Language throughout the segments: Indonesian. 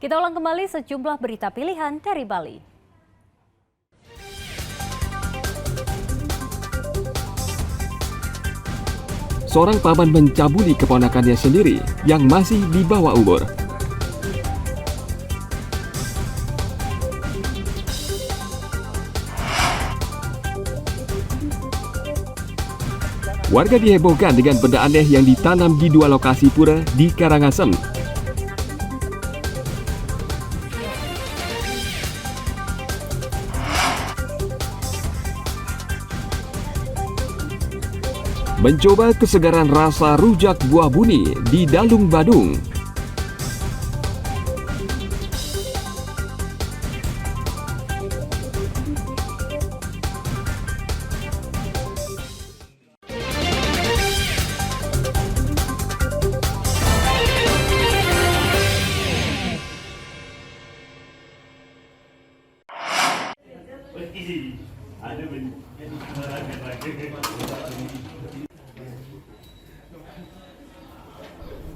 Kita ulang kembali sejumlah berita pilihan dari Bali. Seorang paman mencabuli keponakannya sendiri yang masih di bawah umur. Warga dihebohkan dengan benda aneh yang ditanam di dua lokasi pura di Karangasem. Mencoba kesegaran rasa rujak buah buni di Dalung Badung.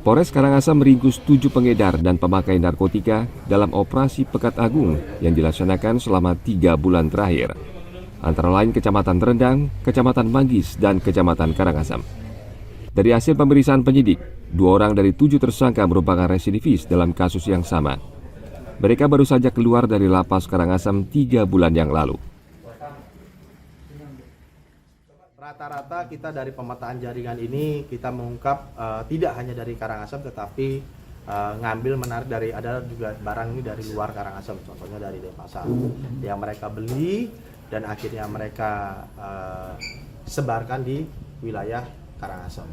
Polres Karangasem meringkus 7 pengedar dan pemakai narkotika dalam operasi Pekat Agung yang dilaksanakan selama 3 bulan terakhir. Antara lain Kecamatan Rendang, Kecamatan Manggis, dan Kecamatan Karangasem. Dari hasil pemeriksaan penyidik, 2 orang dari 7 tersangka merupakan residivis dalam kasus yang sama. Mereka baru saja keluar dari lapas Karangasem 3 bulan yang lalu. Rata-rata kita dari pemetaan jaringan ini kita mengungkap tidak hanya dari Karangasem tetapi ngambil menarik dari ada juga barang ini dari luar Karangasem, contohnya dari Denpasar yang mereka beli dan akhirnya mereka sebarkan di wilayah Karangasem.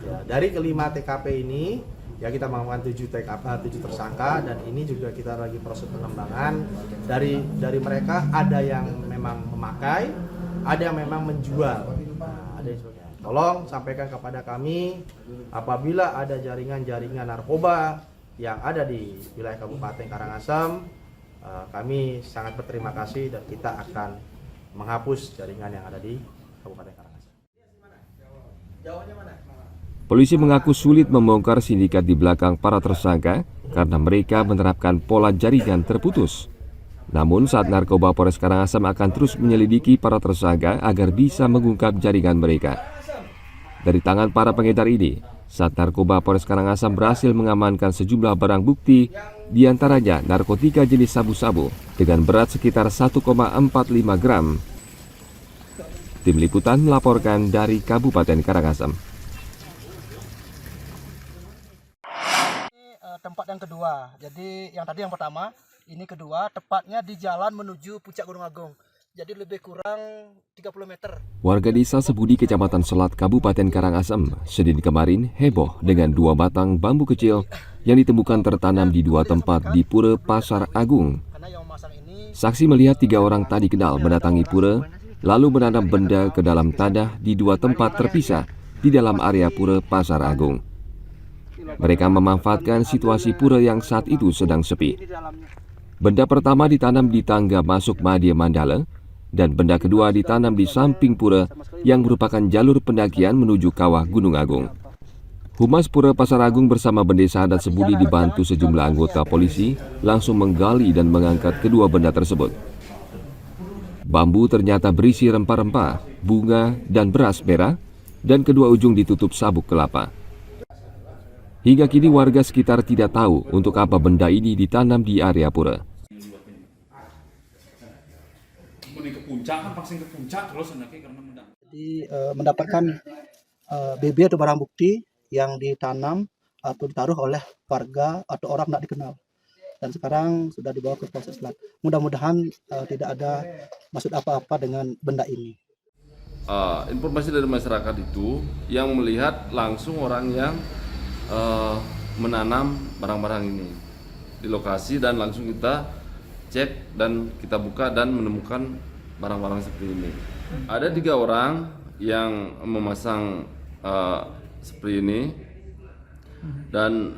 Ya, dari kelima TKP ini ya kita melakukan 7 tersangka dan ini juga kita lagi proses pengembangan dari mereka ada yang memang memakai, ada yang memang menjual, ada yang sebagainya. Tolong sampaikan kepada kami apabila ada jaringan-jaringan narkoba yang ada di wilayah Kabupaten Karangasem, kami sangat berterima kasih dan kita akan menghapus jaringan yang ada di Kabupaten Karangasem. Jawabannya mana? Polisi mengaku sulit membongkar sindikat di belakang para tersangka karena mereka menerapkan pola jaringan terputus. Namun saat Narkoba Polres Karangasem akan terus menyelidiki para tersangka agar bisa mengungkap jaringan mereka. Dari tangan para pengedar ini, saat Narkoba Polres Karangasem berhasil mengamankan sejumlah barang bukti, diantaranya narkotika jenis sabu-sabu dengan berat sekitar 1,45 gram. Tim Liputan melaporkan dari Kabupaten Karangasem. Tempat yang kedua, jadi yang tadi yang pertama, ini kedua, tepatnya di jalan menuju Puncak Gunung Agung. Jadi lebih kurang 30 meter. Warga desa Sebudi, Kecamatan Selat, Kabupaten Karangasem, Senin kemarin heboh dengan 2 batang bambu kecil yang ditemukan tertanam di 2 tempat di Pura Pasar Agung. Saksi melihat 3 orang tak dikenal mendatangi pura, lalu menanam benda ke dalam tanah di 2 tempat terpisah di dalam area Pura Pasar Agung. Mereka memanfaatkan situasi pura yang saat itu sedang sepi. Benda pertama ditanam di tangga masuk Madya Mandala dan benda kedua ditanam di samping pura yang merupakan jalur pendakian menuju kawah Gunung Agung. Humas Pura Pasar Agung bersama Bendesa Adat Sebudi dibantu sejumlah anggota polisi langsung menggali dan mengangkat kedua benda tersebut. Bambu ternyata berisi rempah-rempah, bunga, dan beras merah dan kedua ujung ditutup sabuk kelapa. Hingga kini warga sekitar tidak tahu untuk apa benda ini ditanam di area pura. Jadi mendapatkan BB atau barang bukti yang ditanam atau ditaruh oleh warga atau orang tidak dikenal. Dan sekarang sudah dibawa ke proses lab. Mudah-mudahan tidak ada maksud apa-apa dengan benda ini. Informasi dari masyarakat itu yang melihat langsung orang yang menanam barang-barang ini di lokasi dan langsung kita cek dan kita buka dan menemukan barang-barang seperti ini. Ada 3 orang yang memasang seperti ini dan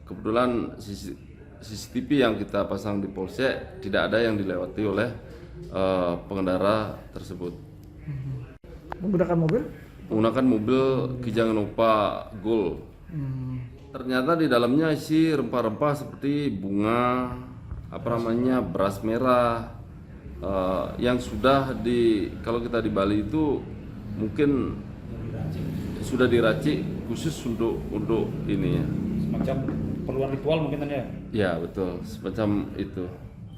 kebetulan CCTV yang kita pasang di Polsek tidak ada yang dilewati oleh pengendara tersebut. Menggunakan mobil? Menggunakan mobil Kijang Nova Gold. Ternyata di dalamnya isi rempah-rempah seperti bunga, beras merah, yang sudah kalau kita di Bali itu mungkin sudah diracik khusus untuk ini ya. Semacam keperluan ritual mungkin ya? Ya betul, semacam itu.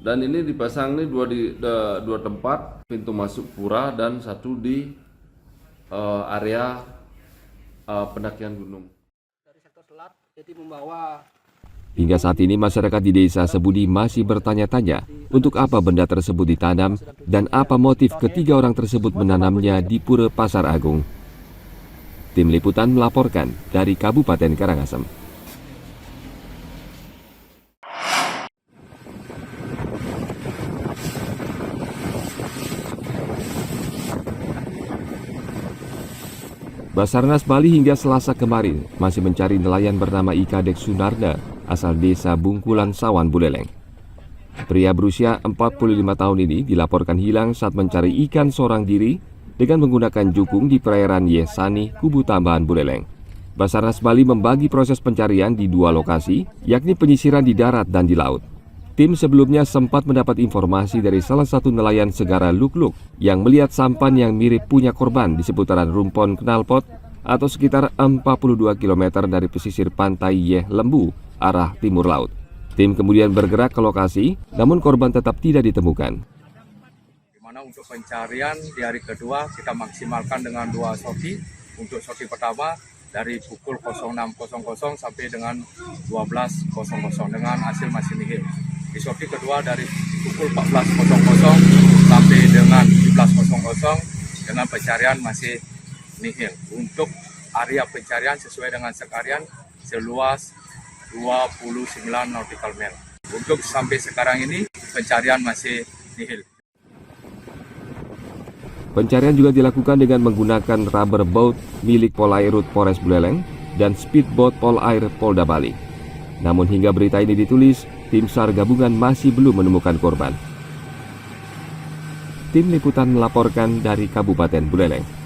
Dan ini dipasang nih dua tempat, pintu masuk pura dan satu di area pendakian gunung. Hingga saat ini masyarakat di Desa Sebudi masih bertanya-tanya untuk apa benda tersebut ditanam dan apa motif ketiga orang tersebut menanamnya di Pura Pasar Agung. Tim Liputan melaporkan dari Kabupaten Karangasem. Basarnas Bali hingga Selasa kemarin masih mencari nelayan bernama Ika Dek Sunarda asal desa Bungkulan Sawan Buleleng. Pria berusia 45 tahun ini dilaporkan hilang saat mencari ikan seorang diri dengan menggunakan jukung di perairan Yesani, Kubu Tambahan Buleleng. Basarnas Bali membagi proses pencarian di dua lokasi, yakni penyisiran di darat dan di laut. Tim sebelumnya sempat mendapat informasi dari salah satu nelayan Segara Lukluk yang melihat sampan yang mirip punya korban di seputaran Rumpon Knalpot atau sekitar 42 km dari pesisir pantai Yeh Lembu, arah timur laut. Tim kemudian bergerak ke lokasi, namun korban tetap tidak ditemukan. Dimana untuk pencarian di hari kedua kita maksimalkan dengan 2 sorti. Untuk sorti pertama dari pukul 06.00 sampai dengan 12.00 dengan hasil masih nihil. Di sorti kedua dari pukul 14.00 sampai dengan 17.00 dengan pencarian masih nihil. Untuk area pencarian sesuai dengan sekalian seluas 29 nautical mile. Untuk sampai sekarang ini pencarian masih nihil. Pencarian juga dilakukan dengan menggunakan rubber boat milik Polairut Polres Buleleng dan speedboat Polair Polda Bali. Namun hingga berita ini ditulis, tim SAR gabungan masih belum menemukan korban. Tim Liputan melaporkan dari Kabupaten Buleleng.